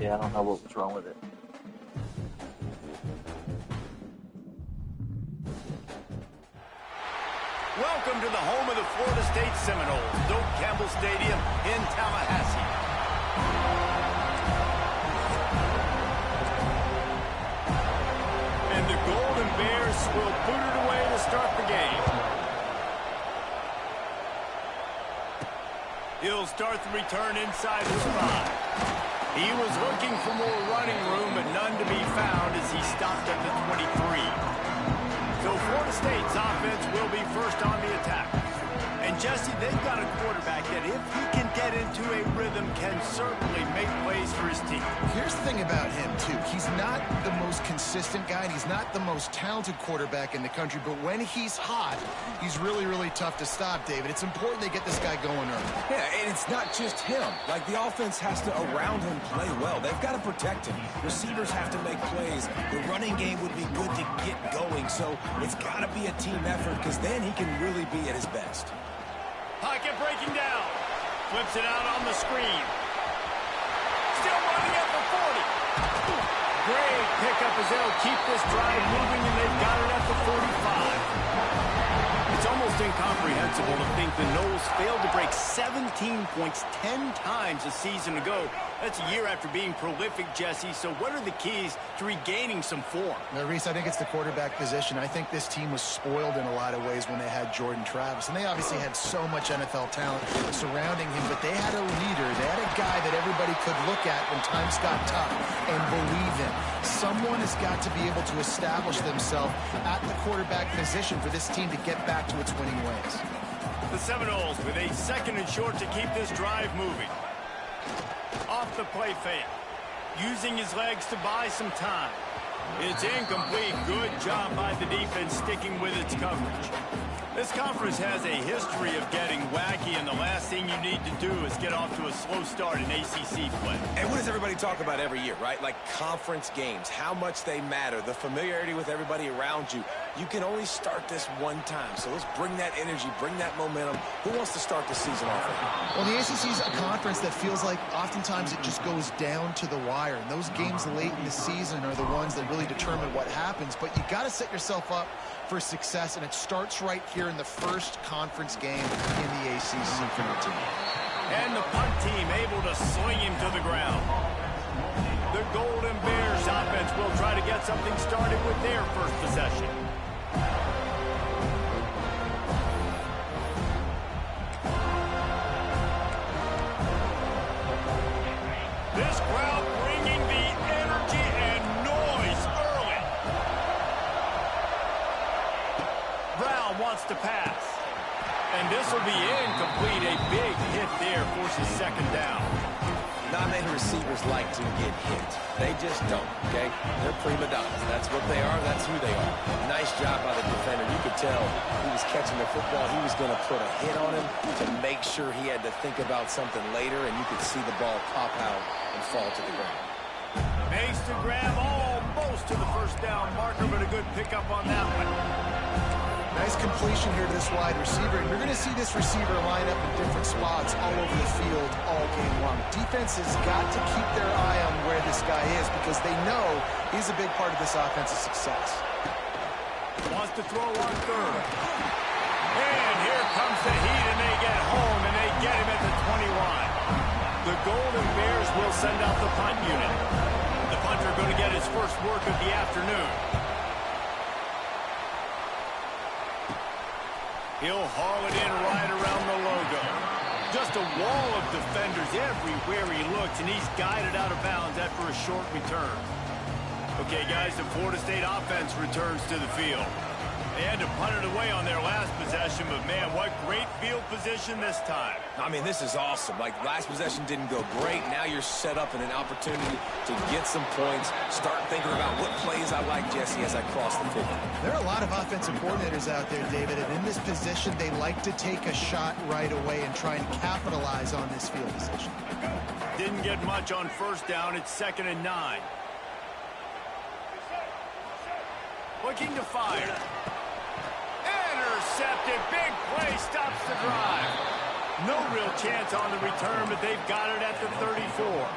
Yeah, I don't know what was wrong with it. Welcome to the home of the Florida State Seminoles, Doak Campbell Stadium in Tallahassee. And the Golden Bears will boot it away to start the game. He'll start the return inside the 5. He was looking for more running room, but none to be found as he stopped at the 23. So Florida State's offense will be first on the attack. And Jesse, they've got a quarterback that if he can get into a rhythm can certainly make plays for his team. Here's the thing about him, too. He's not the most consistent guy, and he's not the most talented quarterback in the country, but when he's hot, he's really, really tough to stop, David. It's important they get this guy going early. Yeah, and it's not just him. Like, the offense has to, around him, play well. They've got to protect him. Receivers have to make plays. The running game would be good to get going, so it's got to be a team effort because then he can really be at his best. Pocket breaking down. Flips it out on the screen. Still running at the 40. Great pickup as they'll keep this drive moving, and they've got it at the 45. It's almost incomprehensible to think the Noles failed to break 17 points 10 times a season ago. That's a year after being prolific, Jesse. So what are the keys to regaining some form? Now, Reese, I think it's the quarterback position. I think this team was spoiled in a lot of ways when they had Jordan Travis. And they obviously had so much NFL talent surrounding him, but they had a leader. They had a guy that everybody could look at when times got tough and believe in. Someone has got to be able to establish themselves at the quarterback position for this team to get back to its winning ways. The Seminoles with a 2nd and short to keep this drive moving. Off the play fake. Using his legs to buy some time. It's incomplete. Good job by the defense sticking with its coverage. This conference has a history of getting wacky, and the last thing you need to do is get off to a slow start in ACC play. And what does everybody talk about every year, right? Like conference games, how much they matter, the familiarity with everybody around you. You can only start this one time, so let's bring that energy, bring that momentum. Who wants to start the season off with? Well, the ACC is a conference that feels like oftentimes it just goes down to the wire. And those games late in the season are the ones that really determine what happens. But you got to set yourself up for success, and it starts right here in the first conference game in the ACC for your team. And the punt team able to swing him to the ground. The Golden Bears offense will try to get something started with their first possession. This crowd bringing the energy and noise early. Brown wants to pass. And this will be incomplete. A big hit there forces 2nd down. Not many receivers like to get hit. They just don't, okay? They're prima donnas. That's what they are. That's who they are. Nice job by the defender. You could tell he was catching the football. He was going to put a hit on him to make sure he had to think about something later, and you could see the ball pop out and fall to the ground. Makes the grab almost to the first down marker, but a good pickup on that one. Nice completion here to this wide receiver. And you're going to see this receiver line up in different spots all over the field all game long. Defense has got to keep their eye on where this guy is because they know he's a big part of this offensive success. Wants to throw on 3rd. And here comes the heat, and they get home, and they get him at the 20 line. The Golden Bears will send out the punt unit. The punter going to get his first work of the afternoon. He'll haul it in right around the logo. Just a wall of defenders everywhere he looks, and he's guided out of bounds after a short return. Okay, guys, the Florida State offense returns to the field. They had to punt it away on their last possession, but, man, what great field position this time. I mean, this is awesome. Like, last possession didn't go great. Now you're set up in an opportunity to get some points, start thinking about what plays I like, Jesse, as I cross the 50. There are a lot of offensive coordinators out there, David, and in this position, they like to take a shot right away and try and capitalize on this field position. Didn't get much on 1st down. It's 2nd and 9. Looking to fire. Intercepted. Big play stops the drive. No real chance on the return, but they've got it at the 34.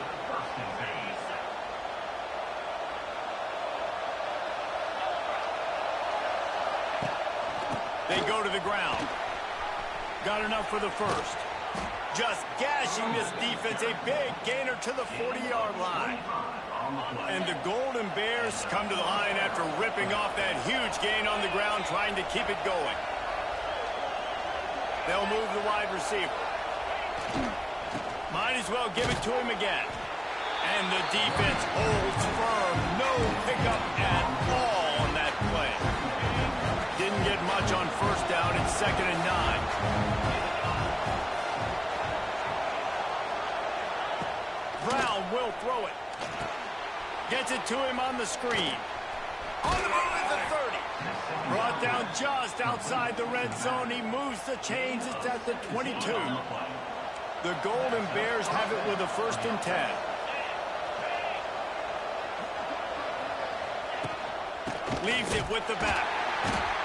They go to the ground. Got enough for the first. Just gashing this defense. A big gainer to the 40-yard line. And the Golden Bears come to the line after ripping off that huge gain on the ground, trying to keep it going. They'll move the wide receiver. Might as well give it to him again. And the defense holds firm. No pickup at all on that play. Didn't get much on first down. It's 2nd and 9. Brown will throw it. Gets it to him on the screen. On the move at the 30. Brought down just outside the red zone. He moves the chains. It's at the 22. The Golden Bears have it with a 1st and 10. Leaves it with the back.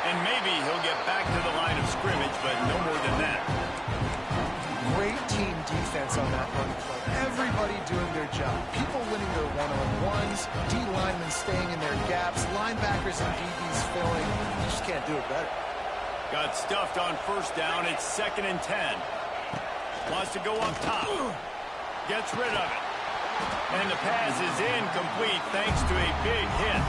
And maybe he'll get back to the line of scrimmage, but no more than that. Great team defense on that run play. Everybody doing their job. People winning their one-on-ones, D linemen staying in their gaps, linebackers and DBs filling. You just can't do it better. Got stuffed on first down. It's 2nd and 10. Wants to go up top. Gets rid of it. And the pass is incomplete thanks to a big hit.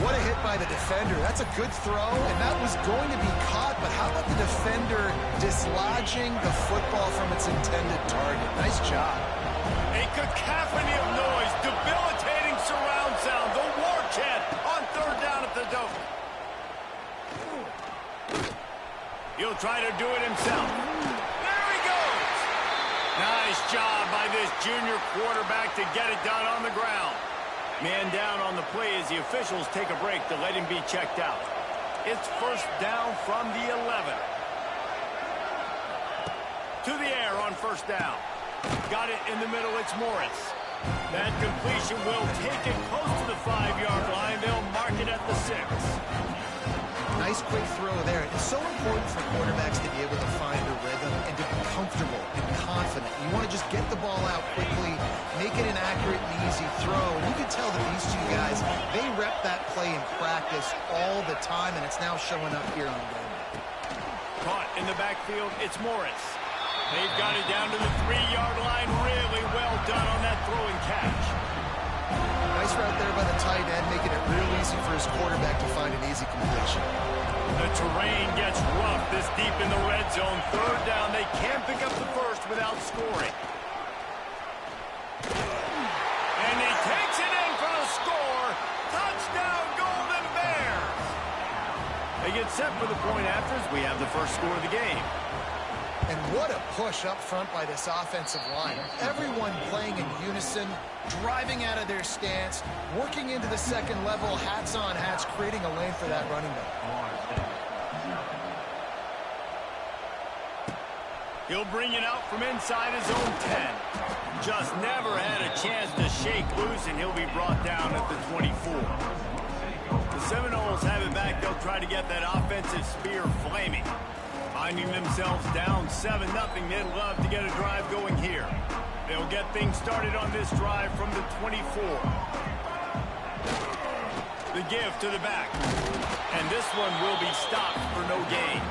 What a hit by the defender. That's a good throw, and that was going to be caught, but how about the defender dislodging the football from its intended target? Nice job. A cacophony of noise, debilitating surround sound, the war chant on 3rd down at the Dome. He'll try to do it himself. There he goes. Nice job by this junior quarterback to get it done on the ground. Man down on the play as the officials take a break to let him be checked out. It's 1st down from the 11. To the air on 1st down. Got it in the middle. It's Morris. That completion will take it close to the 5-yard line. They'll mark it at the 6. Nice quick throw there. It's so important for quarterbacks to be able to find a rhythm and to be comfortable and confident. You want to just get the ball out quickly, make it an accurate and easy throw. And you can tell that these two guys, they rep that play in practice all the time, and it's now showing up here on game. Caught in the backfield, it's Morris. They've got it down to the 3-yard line. Really well done on that throw and catch. Nice route there by the tight end, making it real easy for his quarterback to find an easy completion. The terrain gets rough this deep in the red zone. 3rd down, they can't pick up the first without scoring. And he takes it in for the score. Touchdown, Golden Bears. They get set for the point after as we have the first score of the game. And what a push up front by this offensive line. Everyone playing in unison, driving out of their stance, working into the 2nd level, hats on hats, creating a lane for that running back. He'll bring it out from inside his own 10. Just never had a chance to shake loose, and he'll be brought down at the 24. The Seminoles have it back. They'll try to get that offensive spear flaming. Finding themselves down 7-0, they'd love to get a drive going here. They'll get things started on this drive from the 24. The give to the back. And this one will be stopped for no gain.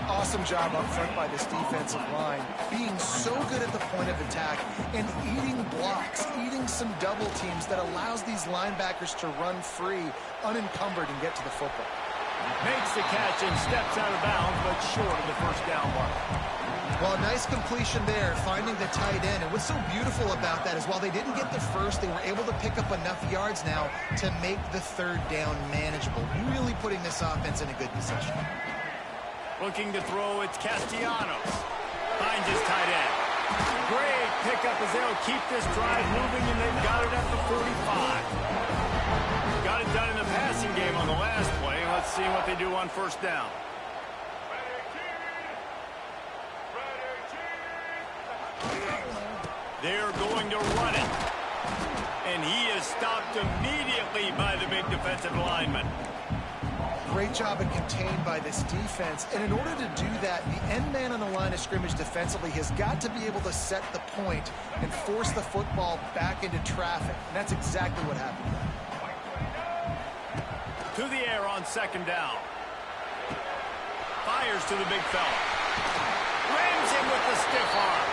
Awesome job up front by this defensive line, being so good at the point of attack and eating blocks, eating some double teams that allows these linebackers to run free, unencumbered, and get to the football. Makes the catch and steps out of bounds, but short of the 1st down mark. Well, a nice completion there, finding the tight end. And what's so beautiful about that is while they didn't get the first, they were able to pick up enough yards now to make the 3rd down manageable, really putting this offense in a good position. Looking to throw, it's Castellanos. Finds his tight end. Great pickup as they'll keep this drive moving, and they've got it at the 45. Got it done in the passing game on the last play. Let's see what they do on 1st down. They're going to run it. And he is stopped immediately by the big defensive lineman. Great job and contained by this defense. And in order to do that, the end man on the line of scrimmage defensively has got to be able to set the point and force the football back into traffic. And that's exactly what happened. To the air on 2nd down. fires to the big fella. Rams him with the stiff arm.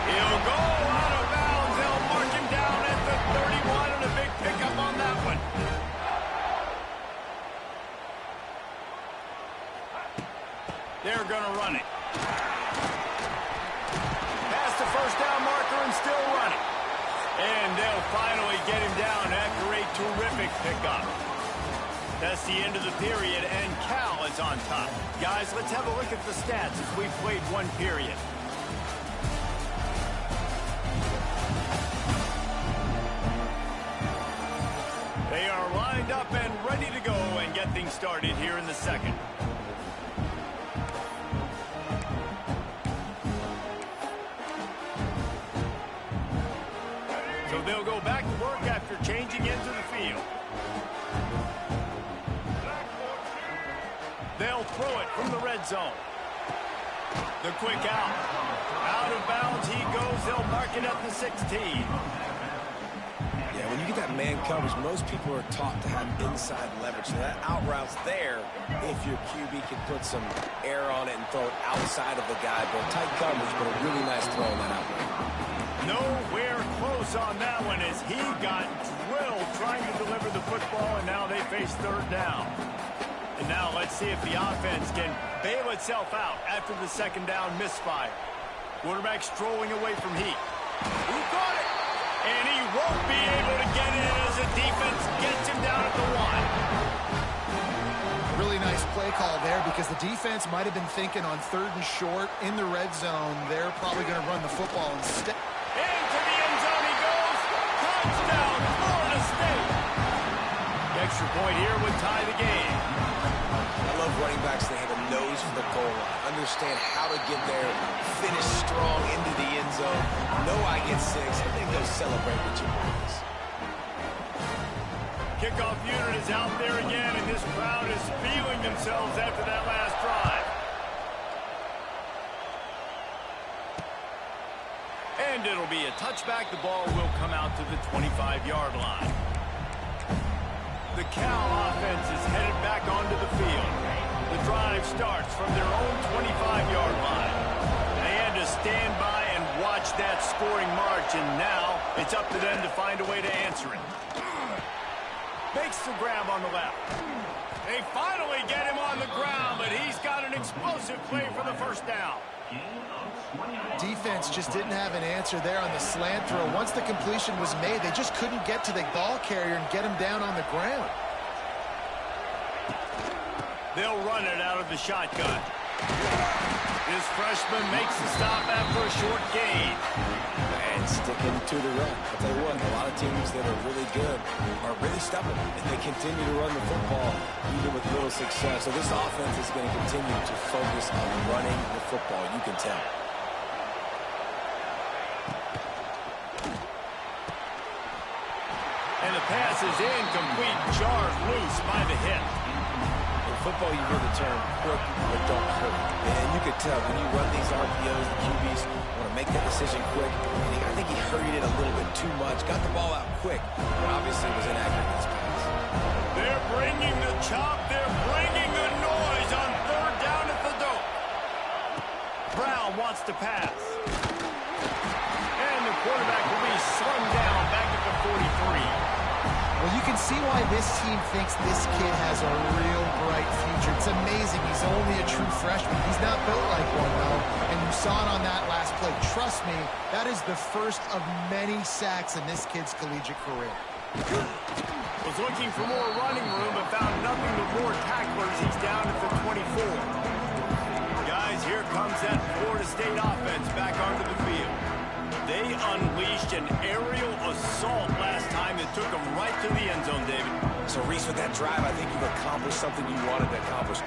He'll go out of bounds. They'll mark him down at the 31 and a big pickup on that one. They're going to run it. Past the first down marker and still running. And they'll finally get him down after a terrific pickup. That's the end of the period, and Cal is on top. Guys, let's have a look at the stats as we've played one period. They are lined up and ready to go and get things started here in the second. So they'll go back to work after changing into the field. They'll throw it from the red zone. The quick out. Out of bounds he goes. They'll mark it up to 16. Yeah, when you get that man coverage, most people are taught to have inside leverage. So that out route's there if your QB can put some air on it and throw it outside of the guy. But tight coverage, but a really nice throw on that out route. Nowhere close on that one as he got drilled trying to deliver the football, and now they face third down. And now let's see if the offense can bail itself out after the second down misfire. Quarterback strolling away from heat. Who caught it? And he won't be able to get in as the defense gets him down at the 1. Really nice play call there because the defense might have been thinking on 3rd and short in the red zone. They're probably going to run the football instead. Into the end zone he goes. Touchdown, Florida State. The extra point here would tie the game. I love running backs that have a nose for the goal line. Understand how to get there, finish strong into the end zone. Know I get 6, and then go celebrate with your boys. Kickoff unit is out there again, and this crowd is feeling themselves after that last drive. And it'll be a touchback. The ball will come out to the 25-yard line. The Cal offense is headed back onto the field. The drive starts from their own 25-yard line. They had to stand by and watch that scoring march, and now it's up to them to find a way to answer it. Makes the grab on the left. They finally get him on the ground, but he's got an explosive play for the first down. Defense just didn't have an answer there on the slant throw. Once the completion was made, they just couldn't get to the ball carrier and get him down on the ground. They'll run it out of the shotgun. This freshman makes the stop after a short gain. And sticking to the run. I'll tell you what, a lot of teams that are really good are really stubborn, and they continue to run the football even with little success. So this offense is going to continue to focus on running the football, you can tell. And the pass is incomplete, jarred loose by the hip. In football, you hear the term quick but don't hurt. And you could tell when you run these RPOs, the QBs want to make that decision quick. I think he hurried it a little bit too much, got the ball out quick, but obviously was inaccurate in his pass. They're bringing the chop, they're bringing the noise on third down at the dope. Brown wants to pass. And the quarterback will be slung down back at the 43. Well, you can see why this team thinks this kid has a real bright future. It's amazing. He's only a true freshman. He's not built like one, though. And you saw it on that last play. Trust me, that is the first of many sacks in this kid's collegiate career. Was looking for more running room, but found nothing but more tacklers. He's down at the 24. Guys, here comes that Florida State offense back onto the field. They unleashed an aerial assault last time that took them right to the end zone, David. So, Reese, with that drive, I think you've accomplished something you wanted to accomplish.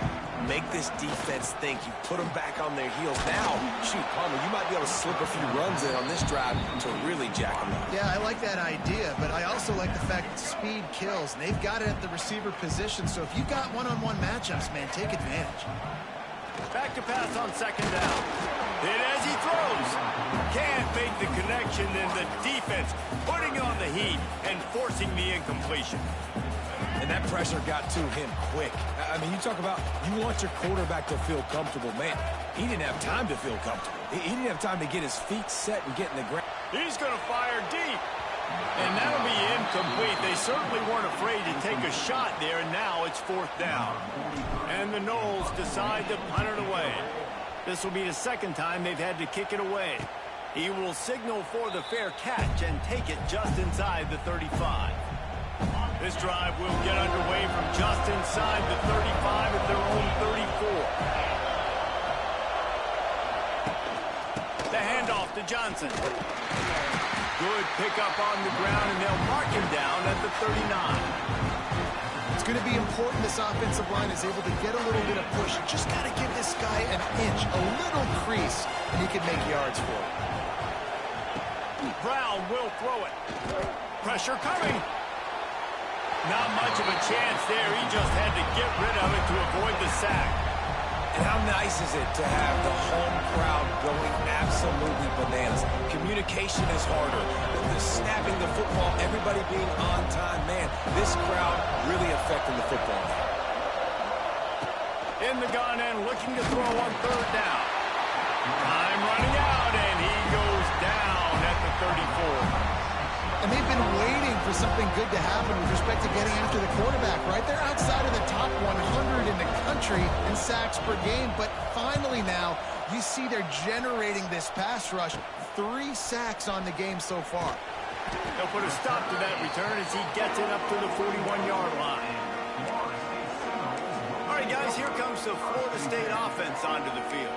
Make this defense think. You put them back on their heels. Now, shoot, Palmer, you might be able to slip a few runs in on this drive to really jack them up. Yeah, I like that idea, but I also like the fact that speed kills, and they've got it at the receiver position. So if you've got one-on-one matchups, man, take advantage. Back to pass on second down. And as he throws, can't make the connection, and the defense putting on the heat and forcing the incompletion. And that pressure got to him quick. I mean, you talk about you want your quarterback to feel comfortable. Man, he didn't have time to feel comfortable. He didn't have time to get his feet set and get in the ground. He's going to fire deep. And that'll be incomplete. They certainly weren't afraid to take a shot there, and now it's 4th down. And the Noles decide to punt it away. This will be the second time they've had to kick it away. He will signal for the fair catch and take it just inside the 35. This drive will get underway from just inside the 35 at their own 34. The handoff to Johnson. Good pickup on the ground, and they'll mark him down at the 39. It's going to be important this offensive line is able to get a little bit of push. Just got to give this guy an inch, a little crease, and he can make yards for it. Brown will throw it. Pressure coming. Not much of a chance there. He just had to get rid of it to avoid the sack. And how nice is it to have the home crowd going absolutely bananas? Communication is harder. The snapping the football, everybody being on time. Man, this crowd really affecting the football. In the gun and looking to throw on 3rd down. Time running out, and he goes down at the 34. And they've been waiting for something good to happen with respect to getting after the quarterback, right? They're outside of the top 100 in the country in sacks per game, but finally now you see they're generating this pass rush. 3 sacks on the game so far. They'll put a stop to that return as he gets it up to the 41-yard line. All right, guys, here comes the Florida State offense onto the field.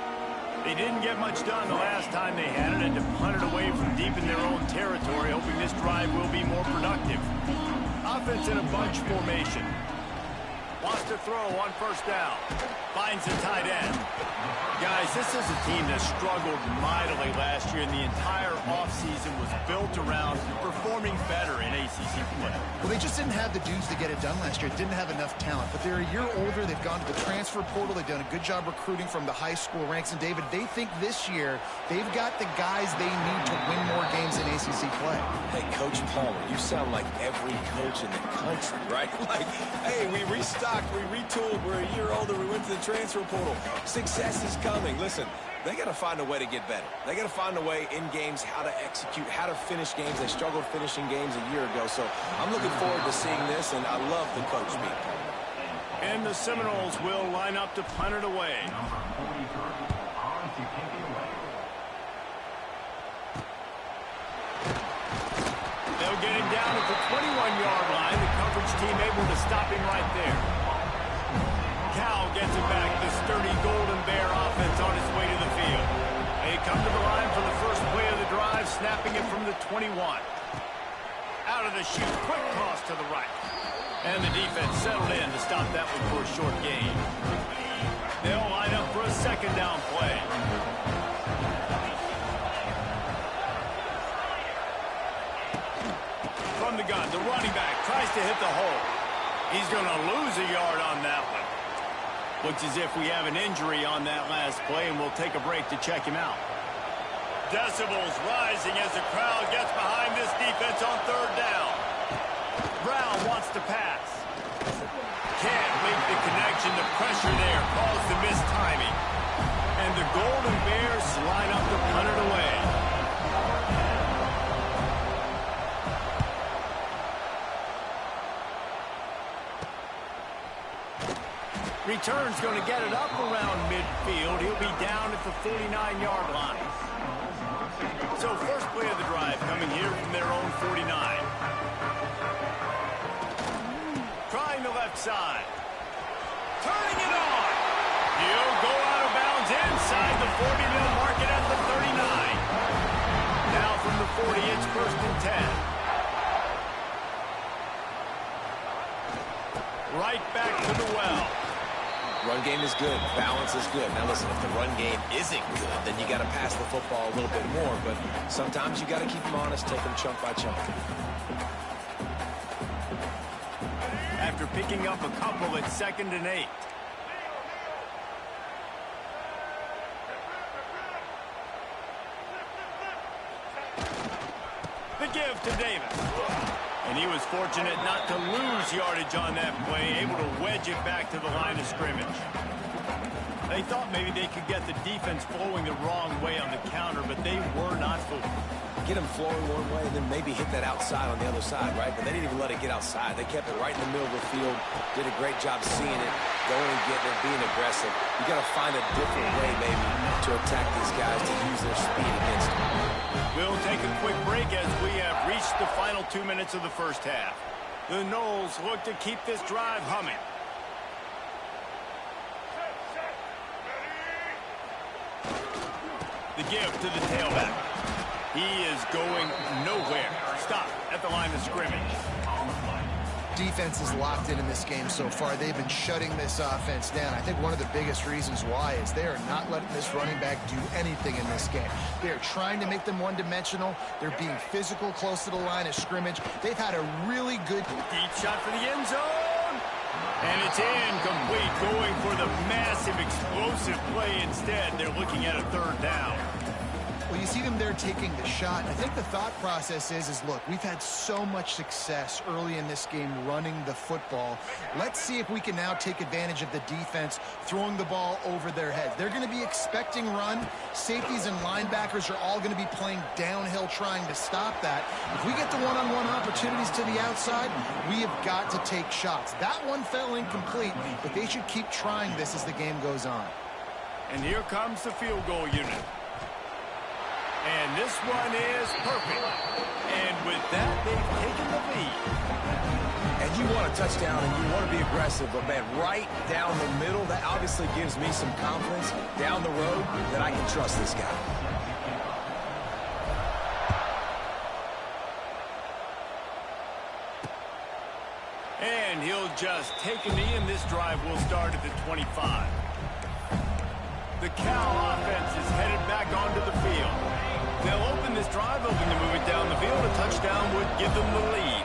They didn't get much done the last time they had it, and to punt it away from deep in their own territory, hoping this drive will be more productive. Offense in a bunch formation. Wants to throw on 1st down. Finds the tight end. Guys, this is a team that struggled mightily last year, and the entire offseason was built around performing better in ACC play. Well, they just didn't have the dudes to get it done last year. Didn't have enough talent. But they're a year older. They've gone to the transfer portal. They've done a good job recruiting from the high school ranks. And, David, they think this year they've got the guys they need to win more games in ACC play. Hey, Coach Palmer, you sound like every coach in the country, right? Like, hey, we restocked, we retooled, we're a year older, we went to the transfer portal. Success is coming. Listen, they got to find a way to get better. They got to find a way in games how to execute, how to finish games. They struggled finishing games a year ago. So I'm looking forward to seeing this, and I love the coach speak. And the Seminoles will line up to punt it away. They'll get him down at the 21-yard line. The coverage team able to stop him right there. Cal gets it back. The sturdy Golden Bear offense on its way to the field. They come to the line for the first play of the drive, snapping it from the 21. Out of the chute, quick toss to the right. And the defense settled in to stop that one for a short gain. They'll line up for a 2nd down play. From the gun, the running back tries to hit the hole. He's going to lose a yard on that one. Looks as if we have an injury on that last play, and we'll take a break to check him out. Decibels rising as the crowd gets behind this defense on 3rd down. Brown wants to pass. Can't make the connection. The pressure there caused the missed timing. And the Golden Bears line up to punt it away. Return's going to get it up around midfield. He'll be down at the 49-yard line. So first play of the drive coming here from their own 49. Trying the left side. Turning it on. He'll go out of bounds inside the 40. They'll mark it at the 39. Now from the 40, it's 1st and 10. Right back to the well. Run game is good. Balance is good. Now, listen, if the run game isn't good, then you got to pass the football a little bit more. But sometimes you got to keep them honest, take them chunk by chunk. After picking up a couple, it's 2nd and 8. The give to Davis. And he was fortunate not to lose yardage on that play, able to wedge it back to the line of scrimmage. They thought maybe they could get the defense flowing the wrong way on the counter, but they were not fooled. Get them flowing one way and then maybe hit that outside on the other side, right? But they didn't even let it get outside. They kept it right in the middle of the field, did a great job seeing it, going and getting it, being aggressive. You got to find a different way maybe to attack these guys, to use their speed against them. We'll take a quick break as we have reached the final 2 minutes of the first half. The Noles look to keep this drive humming. The give to the tailback. He is going nowhere. Stop at the line of scrimmage. Defense is locked in this game so far. They've been shutting this offense down. I think one of the biggest reasons why is they are not letting this running back do anything in this game. They're trying to make them one-dimensional. They're being physical close to the line of scrimmage. They've had a really good Deep shot for the end zone. And it's incomplete, going for the massive explosive play instead. They're looking at a third down. Well, you see them there taking the shot. I think the thought process is look, we've had so much success early in this game running the football. Let's see if we can now take advantage of the defense throwing the ball over their heads. They're going to be expecting run. Safeties and linebackers are all going to be playing downhill trying to stop that. If we get the one-on-one opportunities to the outside, we have got to take shots. That one fell incomplete, but they should keep trying this as the game goes on. And here comes the field goal unit. And this one is perfect. And with that, they've taken the lead. And you want a touchdown and you want to be aggressive, but, man, right down the middle, that obviously gives me some confidence down the road that I can trust this guy. And he'll just take a knee, and this drive will start at the 25. The Cal offense is headed back onto the field. They'll open this drive, hoping to move it down the field. A touchdown would give them the lead.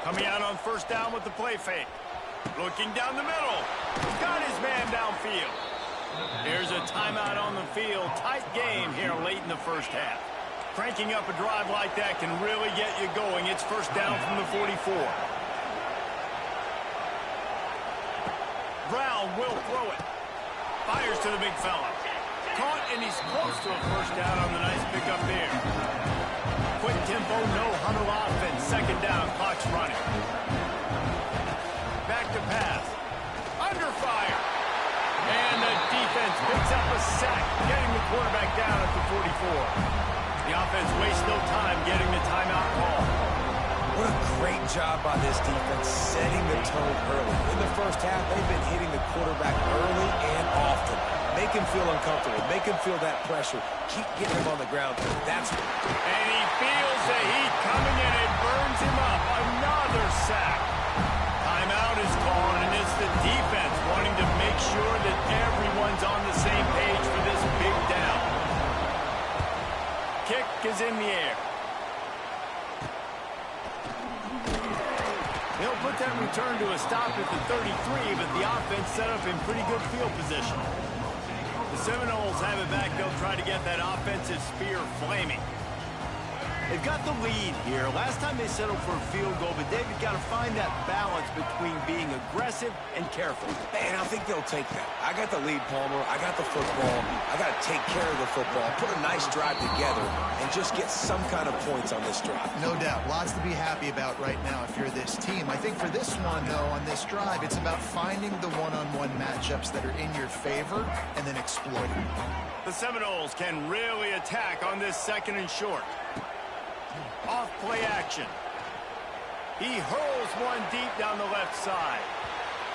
Coming out on first down with the play fake. Looking down the middle. Got his man downfield. There's a timeout on the field. Tight game here late in the first half. Cranking up a drive like that can really get you going. It's first down from the 44. Brown will throw it. Fires to the big fella. Caught, and he's close to a first down on the nice pickup there. Quick tempo, no huddle offense. Second down, clock's running. Back to pass. Under fire. And the defense picks up a sack, getting the quarterback down at the 44. The offense wastes no time getting the timeout call. What a great job by this defense setting the tone early. In the first half, they've been hitting the quarterback early and often. Make him feel uncomfortable. Make him feel that pressure. Keep getting him on the ground. And he feels the heat coming, and it burns him up. Another sack. Timeout is called, and it's the defense wanting to make sure that everyone's on the same page for this big down. Kick is in the air. They'll put that return to a stop at the 33, but the offense set up in pretty good field position. The Seminoles have it back. They'll try to get that offensive spear flaming. They've got the lead here. Last time they settled for a field goal, but David got to find that balance between being aggressive and careful. And I think they'll take that. I got the lead, Palmer. I got the football. I got to take care of the football, put a nice drive together, and just get some kind of points on this drive. No doubt. Lots to be happy about right now if you're this team. I think for this one, though, on this drive, it's about finding the one-on-one matchups that are in your favor and then exploiting them. The Seminoles can really attack on this second and short. Off play action. He hurls one deep down the left side.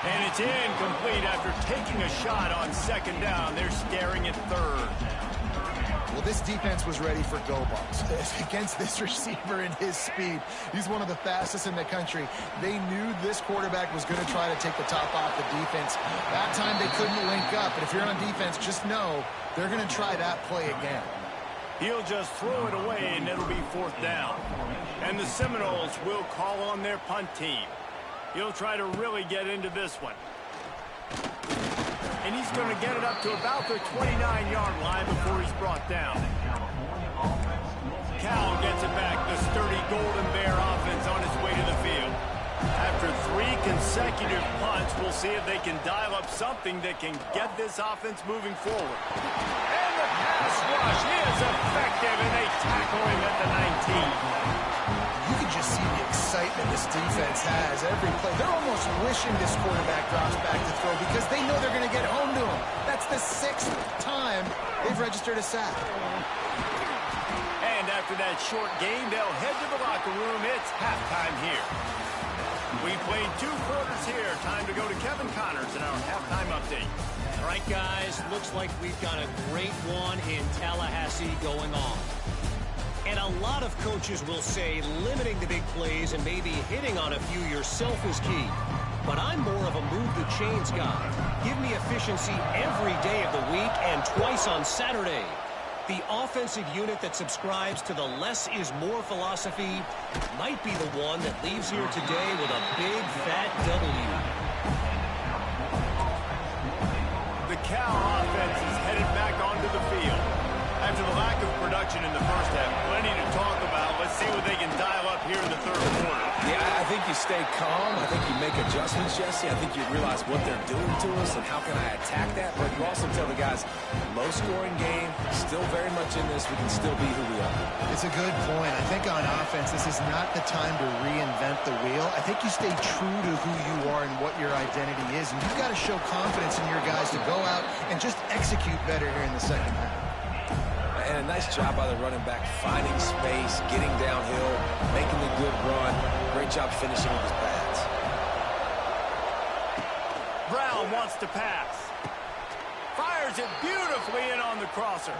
And it's incomplete after taking a shot on second down. They're staring at third. Well, this defense was ready for go balls against this receiver and his speed. He's one of the fastest in the country. They knew this quarterback was going to try to take the top off the defense. That time they couldn't link up. But if you're on defense, just know they're going to try that play again. He'll just throw it away, and it'll be fourth down. And the Seminoles will call on their punt team. He'll try to really get into this one. And he's going to get it up to about the 29-yard line before he's brought down. Golden Bear offense on its way to the field. After 3 consecutive punts, we'll see if they can dial up something that can get this offense moving forward. And the pass rush is effective, and they tackle him at the 19. You can just see the excitement this defense has every play. They're almost wishing this quarterback drops back to throw because they know they're going to get home to him. That's the 6th time they've registered a sack. And after that short game, they'll head to the locker room. It's halftime here. We played 2 quarters here. Time to go to Kevin Connors in our halftime update. All right, guys, looks like we've got a great one in Tallahassee going on. And a lot of coaches will say limiting the big plays and maybe hitting on a few yourself is key. But I'm more of a move the chains guy. Give me efficiency every day of the week and twice on Saturday. The offensive unit that subscribes to the less is more philosophy might be the one that leaves here today with a big fat W. The Cal offense is headed back onto the field. After the lack of production in the first half, plenty to talk about. Let's see what they can dial up here in the 3rd quarter. Yeah, I think you stay calm. I think you make adjustments, Jesse. I think you realize what they're doing to us and how can I attack that. But you also tell the guys, low-scoring game, still very much in this. We can still be who we are. It's a good point. I think on offense, this is not the time to reinvent the wheel. I think you stay true to who you are and what your identity is. And you've got to show confidence in your guys to go out and just execute better here in the second half. And a nice job by the running back, finding space, getting downhill, making a good run. Great job finishing with his pads. Brown wants to pass. Fires it beautifully in on the crosser.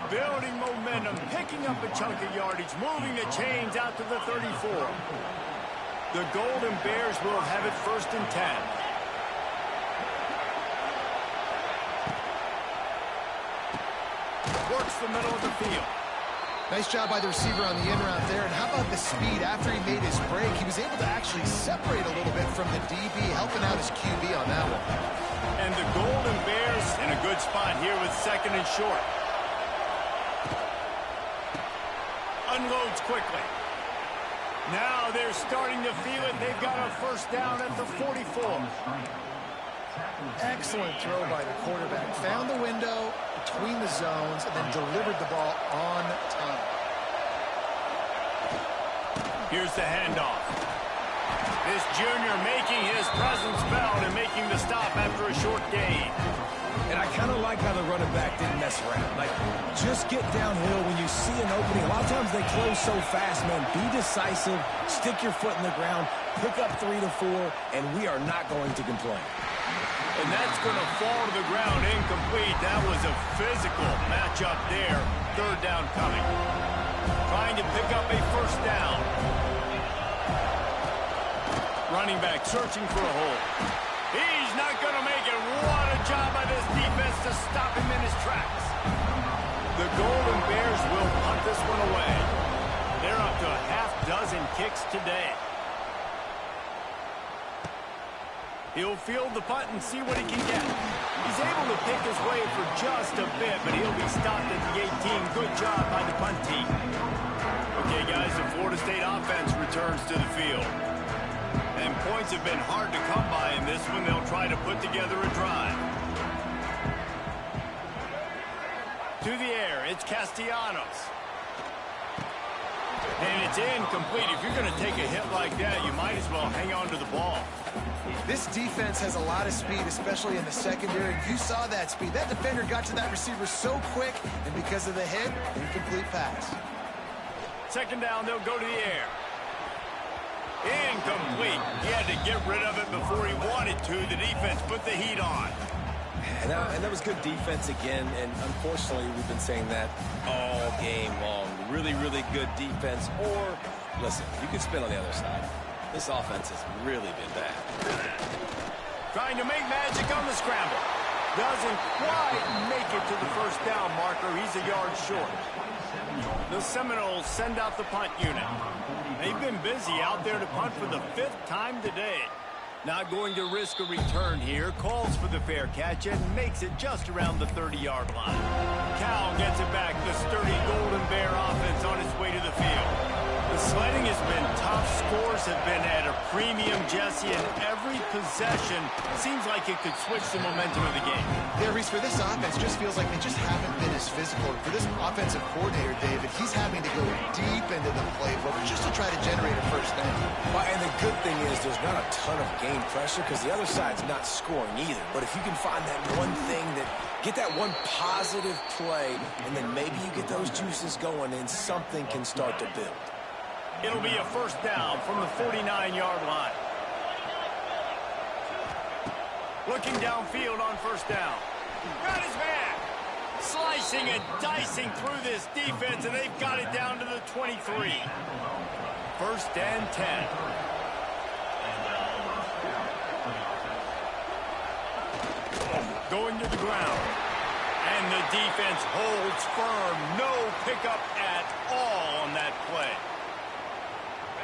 Building momentum, picking up a chunk of yardage, moving the chains out to the 34. The Golden Bears will have it 1st and 10. Works the middle of the field. Nice job by the receiver on the in route there. And how about the speed after he made his break? He was able to actually separate a little bit from the DB, helping out his QB on that one. And the Golden Bears in a good spot here with 2nd and short. Unloads quickly. Now they're starting to feel it. They've got a 1st down at the 44. Excellent throw by the quarterback. Found the window between the zones and then delivered the ball on time. Here's the handoff. This junior making his presence felt and making the stop after a short gain. And I kind of like how the running back didn't mess around. Like, just get downhill when you see an opening. A lot of times they close so fast, man. Be decisive, stick your foot in the ground, pick up 3 to 4, and we are not going to complain. And that's going to fall to the ground incomplete. That was a physical matchup there. 3rd down coming. Trying to pick up a 1st down. Running back searching for a hole. He's not going to make it. What a job by this defense to stop him in his tracks. The Golden Bears will punt this one away. They're up to a half-dozen kicks today. He'll field the punt and see what he can get. He's able to pick his way for just a bit, but he'll be stopped at the 18. Good job by the punt team. Okay, guys, the Florida State offense returns to the field. And points have been hard to come by in this one. They'll try to put together a drive. To the air, it's Castellanos. And it's incomplete. If you're going to take a hit like that, you might as well hang on to the ball. This defense has a lot of speed, especially in the secondary. You saw that speed. That defender got to that receiver so quick, and because of the hit, incomplete pass. 2nd down, they'll go to the air. Incomplete. He had to get rid of it before he wanted to. The defense put the heat on. And that was good defense again, and unfortunately, we've been saying that all game long. Really, really good defense. Or, listen, you can spin on the other side. This offense has really been bad. Trying to make magic on the scramble. Doesn't quite make it to the 1st down marker. He's a yard short. The Seminoles send out the punt unit. They've been busy out there to punt for the 5th time today. Not going to risk a return here. Calls for the fair catch and makes it just around the 30-yard line. Cal gets it back. The sturdy Golden Bear offense on its way to the field. The sledding is has been tough. Scores have been at a premium, Jesse, and every possession seems like it could switch the momentum of the game. Yeah, Reese, for this offense, just feels like they just haven't been as physical. For this offensive coordinator, David, he's having to go deep into the playbook just to try to generate a first down. Well, and the good thing is there's not a ton of game pressure because the other side's not scoring either. But if you can find that one thing get that one positive play, and then maybe you get those juices going and something can start to build. It'll be a first down from the 49-yard line. Looking downfield on first down. Got his man. Slicing and dicing through this defense, and they've got it down to the 23. First and 10. Going to the ground. And the defense holds firm. No pickup at all on that play.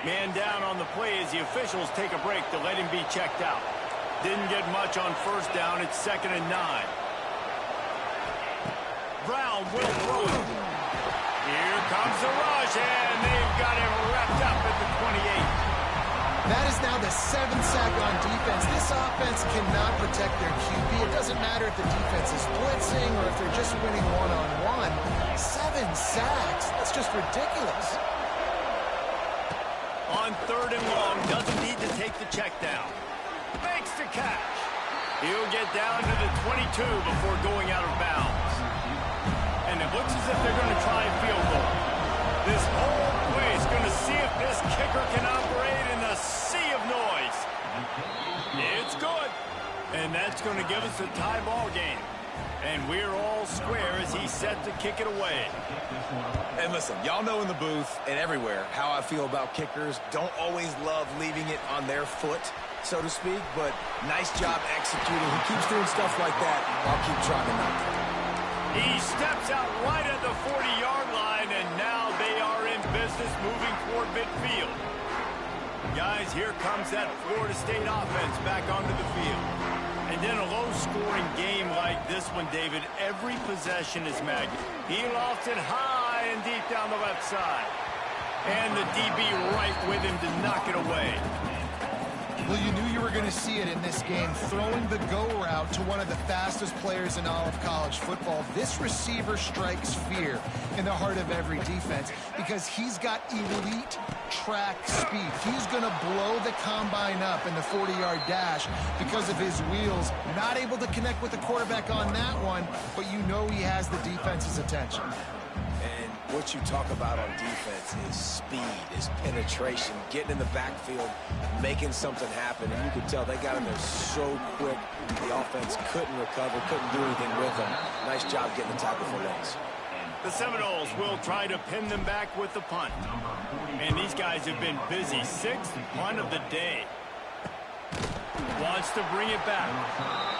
Man down on the play as the officials take a break to let him be checked out. Didn't get much on first down. It's 2nd and 9. Brown will throw. Here comes the rush, and they've got him wrapped up at the 28. That is now the 7th sack on defense. This offense cannot protect their QB. It doesn't matter if the defense is blitzing or if they're just winning one-on-one. 7 sacks. That's just ridiculous. On 3rd and long, doesn't need to take the check down. Makes the catch. He'll get down to the 22 before going out of bounds. And it looks as if they're going to try a field goal. This whole play is going to see if this kicker can operate in a sea of noise. It's good. And that's going to give us a tie ball game. And we're all square as he's set to kick it away. And listen, y'all know in the booth and everywhere how I feel about kickers. Don't always love leaving it on their foot, so to speak, but nice job executing. He keeps doing stuff like that. I'll keep trying to knock it. He steps out right at the 40-yard line, and now they are in business moving toward midfield. Guys, here comes that Florida State offense back onto the field. And in a low-scoring game like this one, David, every possession is magnet. He lost it high and deep down the left side. And the DB right with him to knock it away. Well, you knew you were going to see it in this game, throwing the go route to one of the fastest players in all of college football. This receiver strikes fear in the heart of every defense because he's got elite track speed. He's going to blow the combine up in the 40-yard dash because of his wheels. Not able to connect with the quarterback on that one, but you know he has the defense's attention. And what you talk about on defense is speed, is penetration, getting in the backfield, making something happen. And you could tell they got in there so quick. The offense couldn't recover, couldn't do anything with them. Nice job getting the tackle for loss. The Seminoles will try to pin them back with the punt. And these guys have been busy. 6th punt of the day. Wants to bring it back.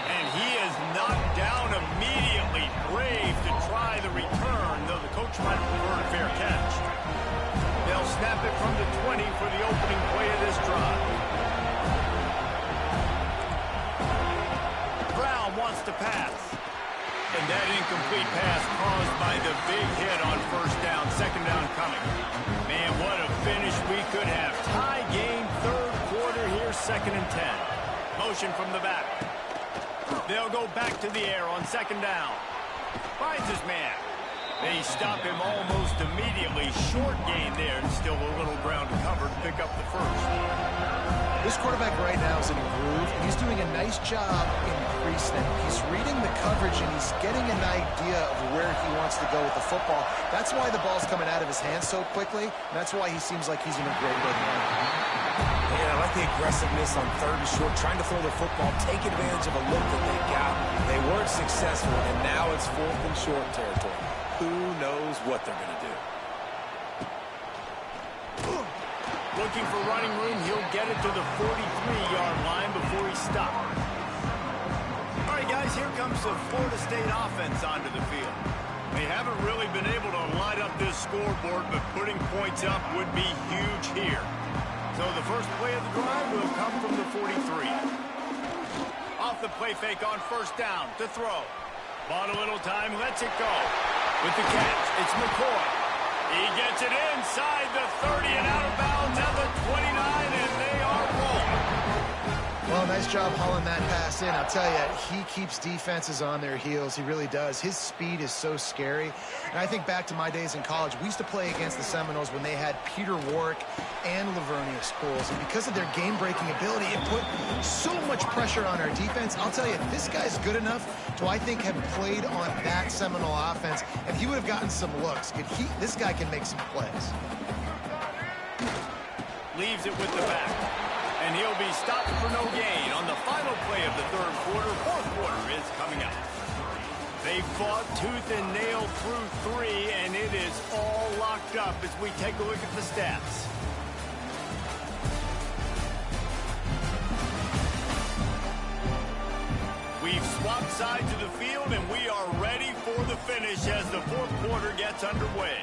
And he is knocked down immediately. Brave to try the return, though the coach might prefer a fair catch. They'll snap it from the 20 for the opening play of this drive. Brown wants to pass. And that incomplete pass caused by the big hit on first down. 2nd down coming. Man, what a finish we could have. Tie game, 3rd quarter here, 2nd and 10. Motion from the back. They'll go back to the air on 2nd down. Finds his man. They stop him almost immediately. Short gain there, and still a little ground to cover to pick up the first. This quarterback right now is in a groove, and he's doing a nice job increasing it. He's reading the coverage, and he's getting an idea of where he wants to go with the football. That's why the ball's coming out of his hands so quickly, and that's why he seems like he's in a great rhythm. Yeah, I like the aggressiveness on 3rd and short, trying to throw the football, take advantage of a look that they got. They weren't successful, and now it's 4th and short territory. Who knows what they're going to do? Looking for running room, he'll get it to the 43-yard line before he stops. All right, guys, here comes the Florida State offense onto the field. They haven't really been able to light up this scoreboard, but putting points up would be huge here. So the first play of the drive will come from the 43. Off the play fake on first down to throw. Bought a little time, lets it go. With the catch, it's McCoy. He gets it inside the 30 and out of bounds at the 29, and they are rolling. Well, nice job hauling that pass in. I'll tell you, he keeps defenses on their heels. He really does. His speed is so scary. And I think back to my days in college, we used to play against the Seminoles when they had Peter Warrick and Lavernia Schools. And because of their game-breaking ability, it put so much pressure on our defense. I'll tell you, this guy's good enough to, I think, have played on that Seminole offense, and he would have gotten some looks. This guy can make some plays. Leaves it with the back. And he'll be stopped for no gain on the final play of the third quarter. Fourth quarter is coming up. They fought tooth and nail through 3, and it is all locked up as we take a look at the stats. We've swapped sides of the field, and we are ready for the finish as the fourth quarter gets underway.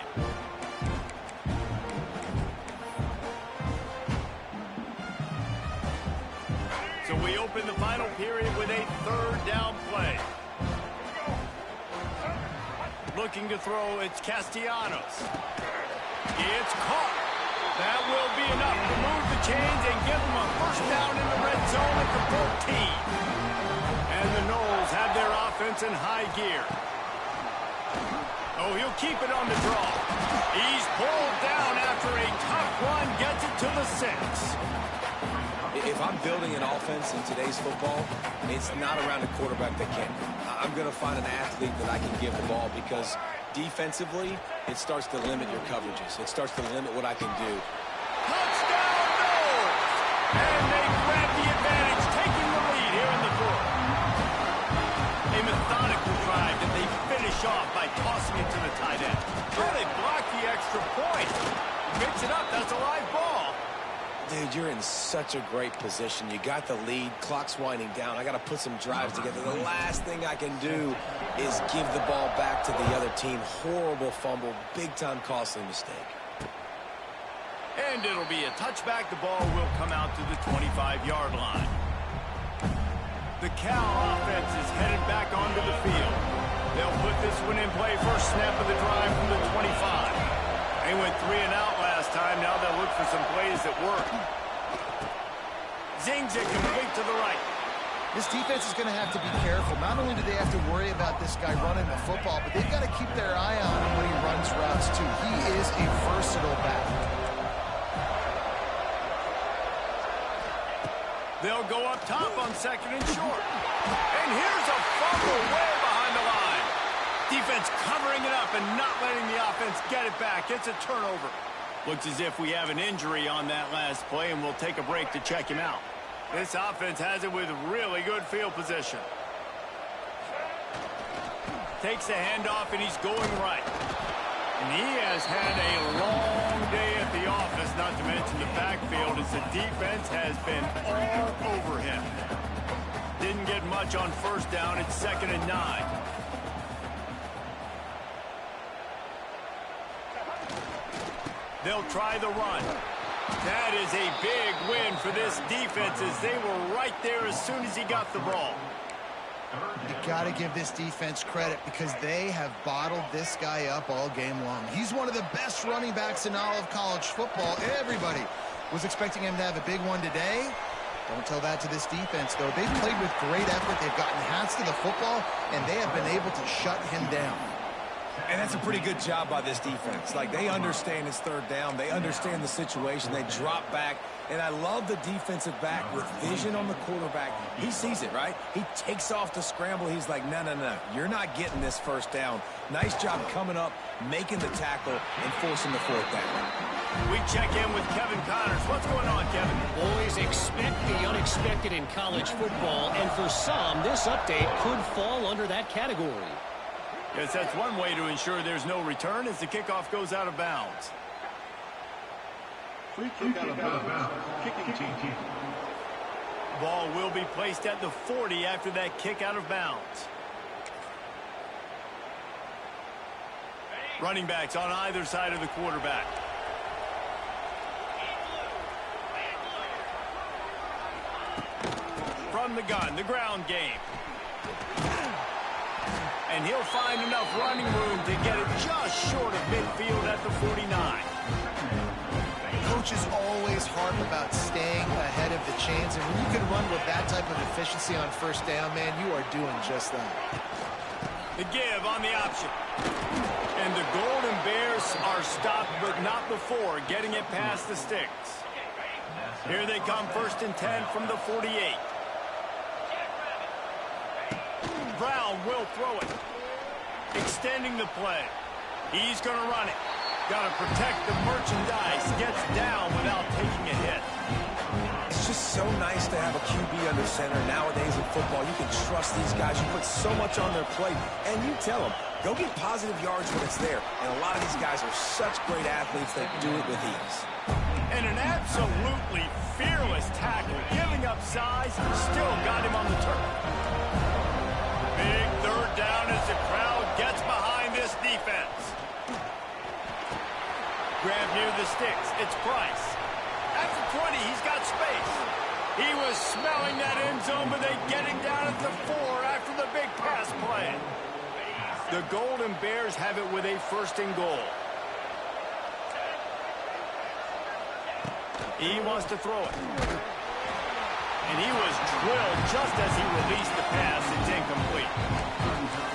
So we open the final period with a third down play. Looking to throw, it's Castellanos. It's caught. That will be enough to move the chains and give them a first down in the red zone at the 14. And the Noles have their offense in high gear. Oh, he'll keep it on the draw. He's pulled down after a tough run, gets it to the 6. If I'm building an offense in today's football, it's not around a quarterback that can. I'm going to find an athlete that I can give the ball because defensively, it starts to limit your coverages. It starts to limit what I can do. Touchdown, Noles! And they grab the advantage, taking the lead here in the fourth. A methodical drive that they finish off by tossing it to the tight end. Oh, they block the extra point. Picks it up. That's a live ball. Dude, you're in such a great position. You got the lead. Clock's winding down. I got to put some drives together. The last thing I can do is give the ball back to the other team. Horrible fumble. Big-time costly mistake. And it'll be a touchback. The ball will come out to the 25-yard line. The Cal offense is headed back onto the field. They'll put this one in play. First snap of the drive from the 25. They went 3 and out last time. Now they'll look for some plays that work. Zings it complete to the right. This defense is going to have to be careful. Not only do they have to worry about this guy running the football, but they've got to keep their eye on him when he runs routes, too. He is a versatile back. They'll go up top on second and short. And here's a fumble way behind the line. Defense covering it up and not letting the offense get it back. It's a turnover. Looks as if we have an injury on that last play, and we'll take a break to check him out. This offense has it with really good field position. Takes the handoff, and he's going right. And he has had a long day at the office, not to mention the backfield, as the defense has been all over him. Didn't get much on first down. It's 2nd and 9. They'll try the run. That is a big win for this defense as they were right there as soon as he got the ball. You got to give this defense credit because they have bottled this guy up all game long. He's one of the best running backs in all of college football. Everybody was expecting him to have a big one today. Don't tell that to this defense, though. They've played with great effort. They've gotten hats to the football, and they have been able to shut him down. And that's a pretty good job by this defense. Like, they understand it's third down. They understand the situation. They drop back. And I love the defensive back with vision on the quarterback. He sees it, right? He takes off the scramble. He's like, no, no, no. You're not getting this first down. Nice job coming up, making the tackle, and forcing the fourth down. We check in with Kevin Connors. What's going on, Kevin? Boys, expect the unexpected in college football. And for some, this update could fall under that category. Yes, that's one way to ensure there's no return as the kickoff goes out of bounds. Free kick out of bounds. Kicking team. Ball will be placed at the 40 after that kick out of bounds. Running backs on either side of the quarterback. From the gun, the ground game. And he'll find enough running room to get it just short of midfield at the 49. Coaches always harp about staying ahead of the chains, and when you can run with that type of efficiency on first down, man, you are doing just that. The give on the option. And the Golden Bears are stopped, but not before getting it past the sticks. Here they come, 1st and 10 from the 48. Brown will throw it. Extending the play. He's going to run it. Got to protect the merchandise. Gets down without taking a hit. It's just so nice to have a QB under center. Nowadays in football, you can trust these guys. You put so much on their plate, and you tell them, go get positive yards when it's there. And a lot of these guys are such great athletes, they do it with ease. And an absolutely fearless tackle. Giving up size, still got him on the turf. Big 3rd down as the crowd gets behind this defense. Grab near the sticks. It's Price. At the 20, he's got space. He was smelling that end zone, but they get him down at the 4 after the big pass play. The Golden Bears have it with a 1st and goal. He wants to throw it. And he was drilled just as he released the pass. It's incomplete.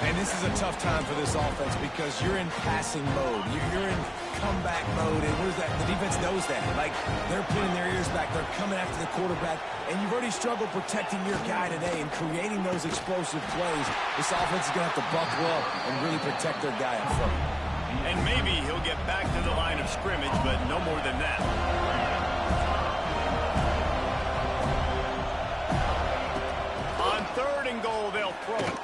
And this is a tough time for this offense because you're in passing mode. You're in comeback mode. And what is that? The defense knows that. Like, they're putting their ears back. They're coming after the quarterback. And you've already struggled protecting your guy today and creating those explosive plays. This offense is going to have to buckle up and really protect their guy up front. And maybe he'll get back to the line of scrimmage, but no more than that. On 3rd and goal, they'll throw it.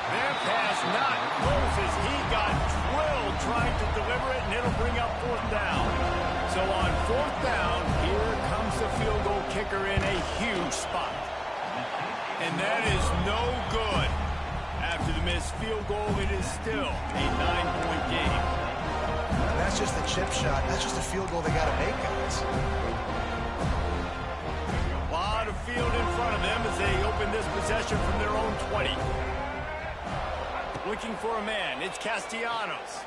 Their pass not close as he got drilled trying to deliver it, and it'll bring up 4th down. So on 4th down, here comes the field goal kicker in a huge spot. And that is no good. After the missed field goal, it is still a 9-point game. That's just a chip shot. That's just a field goal they got to make, guys. A lot of field in front of them as they open this possession from their own 20. Looking for a man. It's Castellanos.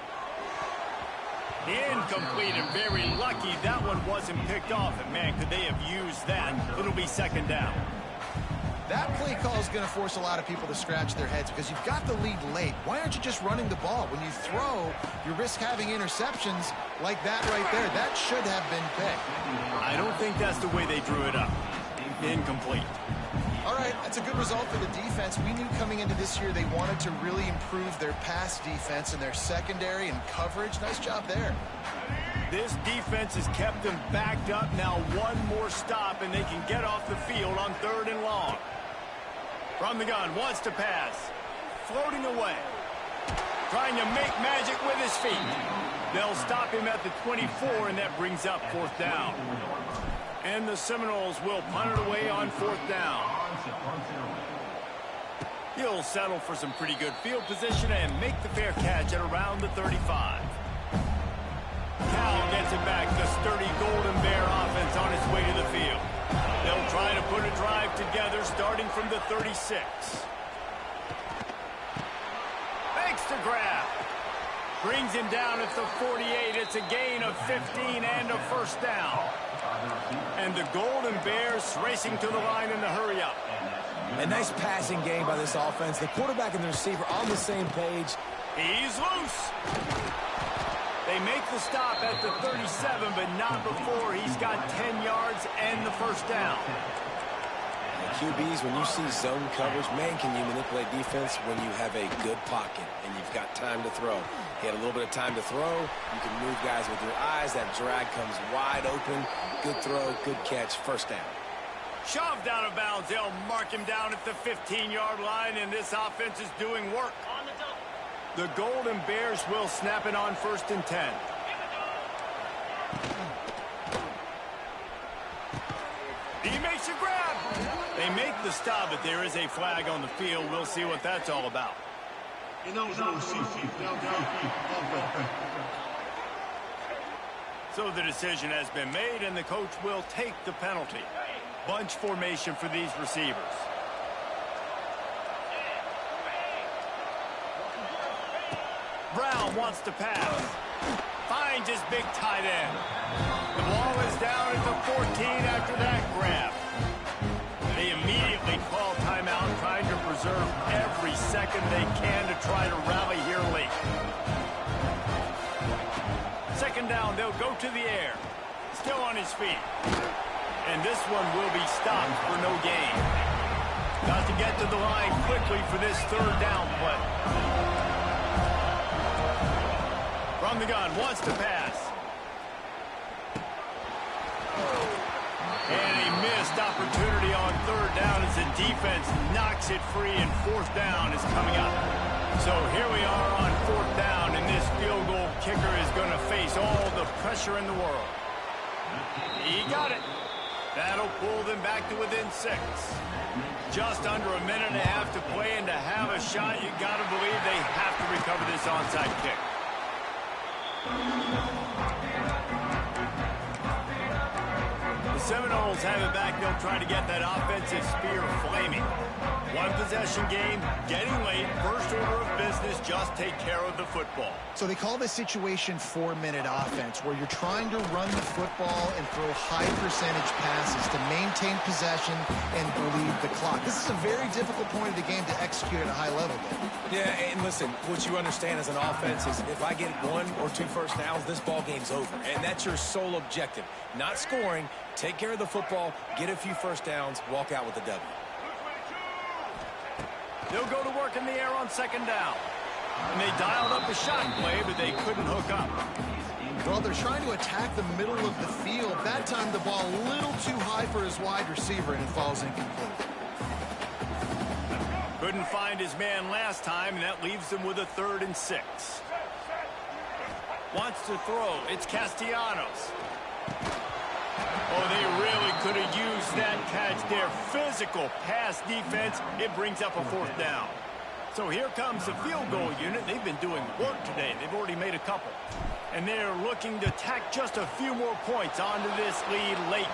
Incomplete and very lucky that one wasn't picked off. And, man, could they have used that? It'll be 2nd down. That play call is going to force a lot of people to scratch their heads because you've got the lead late. Why aren't you just running the ball? When you throw, you risk having interceptions like that right there. That should have been picked. I don't think that's the way they drew it up. Incomplete. All right, that's a good result for the defense. We knew coming into this year they wanted to really improve their pass defense and their secondary and coverage. Nice job there. This defense has kept them backed up. Now one more stop, and they can get off the field on 3rd and long. From the gun, wants to pass. Floating away. Trying to make magic with his feet. They'll stop him at the 24, and that brings up 4th down. And the Seminoles will punt it away on 4th down. He'll settle for some pretty good field position and make the fair catch at around the 35. Cal gets it back. The sturdy Golden Bear offense on its way to the field. They'll try to put a drive together starting from the 36. Makes the grab. Brings him down at the 48. It's a gain of 15 and a 1st down. And the Golden Bears racing to the line in the hurry-up. A nice passing game by this offense. The quarterback and the receiver on the same page. He's loose. They make the stop at the 37, but not before he's got 10 yards and the 1st down. QBs, when you see zone coverage, man, can you manipulate defense when you have a good pocket and you've got time to throw. He had a little bit of time to throw. You can move guys with your eyes. That drag comes wide open. Good throw, good catch, 1st down. Shoved out of bounds. They'll mark him down at the 15-yard line, and this offense is doing work. The Golden Bears will snap it on 1st and 10. He makes a grab. They make the stop, but there is a flag on the field. We'll see what that's all about. So the decision has been made, and the coach will take the penalty. Bunch formation for these receivers. Brown wants to pass. finds his big tight end. The ball is down at the 14 after that grab. They immediately call timeout, trying to preserve every second they can to try to rally here late. Second down, they'll go to the air. Still on his feet. And this one will be stopped for no gain. Got to get to the line quickly for this third down play. From the gun, wants to pass. And a missed opportunity on third down as the defense knocks it free, and fourth down is coming up. So here we are on fourth down, and this field goal kicker is going to face all the pressure in the world. He got it. That'll pull them back to within 6. Just under a minute and a half to play, and to have a shot, you got to believe they have to recover this onside kick. The Seminoles have it back. They'll try to get that offensive spear flaming. One possession game, getting late. First order of business, just take care of the football. So they call this situation 4-minute offense, where you're trying to run the football and throw high percentage passes to maintain possession and bleed the clock. This is a very difficult point of the game to execute at a high level. Yeah, and listen, what you understand as an offense is if I get 1 or 2 first downs, this ball game's over. And that's your sole objective. Not scoring, take care of the football, get a few first downs, walk out with a W. They'll go to work in the air on second down. And they dialed up a shot play, but they couldn't hook up. Well, they're trying to attack the middle of the field. That time the ball a little too high for his wide receiver, and it falls incomplete. Couldn't find his man last time, and that leaves them with a 3rd and 6. Wants to throw. It's Castellanos. Oh, they really could have used that catch there. Physical pass defense. It brings up a 4th down. So here comes the field goal unit. They've been doing work today. They've already made a couple. And they're looking to tack just a few more points onto this lead late.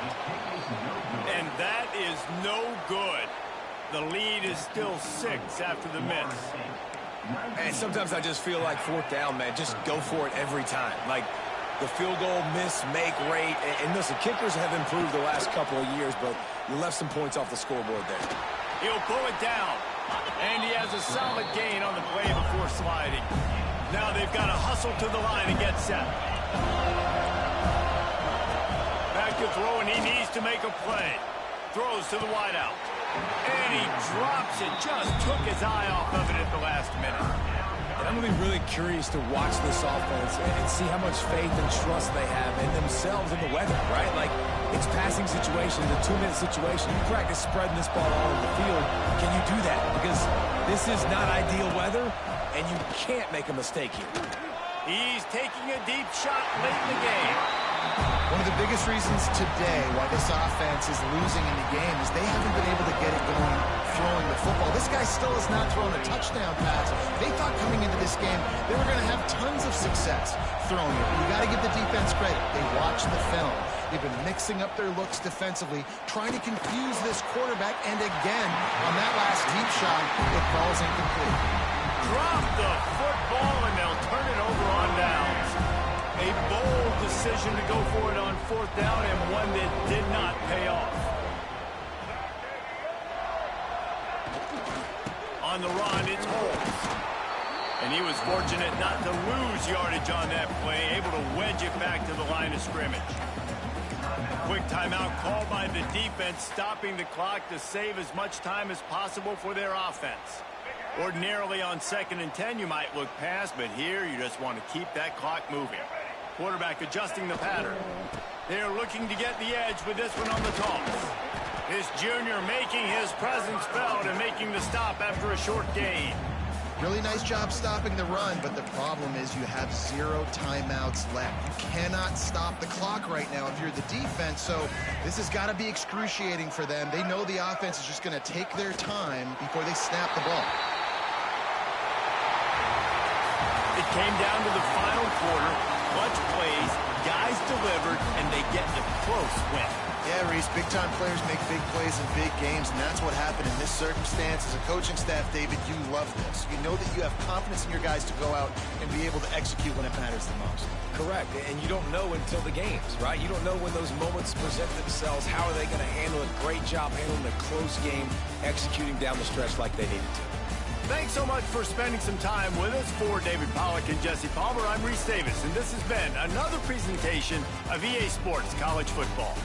And that is no good. The lead is still 6 after the miss. And sometimes I just feel like 4th down, man, just go for it every time. Like, the field goal miss, make rate. And listen, kickers have improved the last couple of years, but you left some points off the scoreboard there. He'll pull it down. And he has a solid gain on the play before sliding. Now they've got to hustle to the line and get set. Back to throw, and he needs to make a play. Throws to the wideout. And he drops it. Just took his eye off of it at the last minute. And I'm going to be really curious to watch this offense and see how much faith and trust they have in themselves and the weather, right? Like, it's passing situations, a 2-minute situation. You practice spreading this ball all over the field. Can you do that? Because this is not ideal weather, and you can't make a mistake here. He's taking a deep shot late in the game. One of the biggest reasons today why this offense is losing in the game is they haven't been able to get it going throwing the football. This guy still has not thrown a touchdown pass. They thought coming into this game they were going to have tons of success throwing it. You got to give the defense credit. They watched the film. They've been mixing up their looks defensively, trying to confuse this quarterback, and again, on that last deep shot, it falls incomplete. Drop the football, and they'll turn it over on downs. A bold decision to go for it on 4th down, and one that did not pay off. On the run, it's Holmes. And he was fortunate not to lose yardage on that play, able to wedge it back to the line of scrimmage. Quick timeout called by the defense, stopping the clock to save as much time as possible for their offense. Ordinarily on 2nd and 10, you might look past, but here you just want to keep that clock moving. Quarterback adjusting the pattern. They're looking to get the edge with this one on the toss. This junior making his presence felt and making the stop after a short gain. Really nice job stopping the run, but the problem is you have 0 timeouts left. You cannot stop the clock right now if you're the defense, so this has got to be excruciating for them. They know the offense is just going to take their time before they snap the ball. It came down to the final quarter. Clutch plays, guys delivered, and they get the close win. Yeah, Reese, big-time players make big plays in big games, and that's what happened in this circumstance. As a coaching staff, David, you love this. You know that you have confidence in your guys to go out and be able to execute when it matters the most. Correct, and you don't know until the games, right? You don't know when those moments present themselves. How are they going to handle it? Great job handling a close game, executing down the stretch like they needed to. Thanks so much for spending some time with us. For David Pollack and Jesse Palmer, I'm Reese Davis, and this has been another presentation of EA Sports College Football.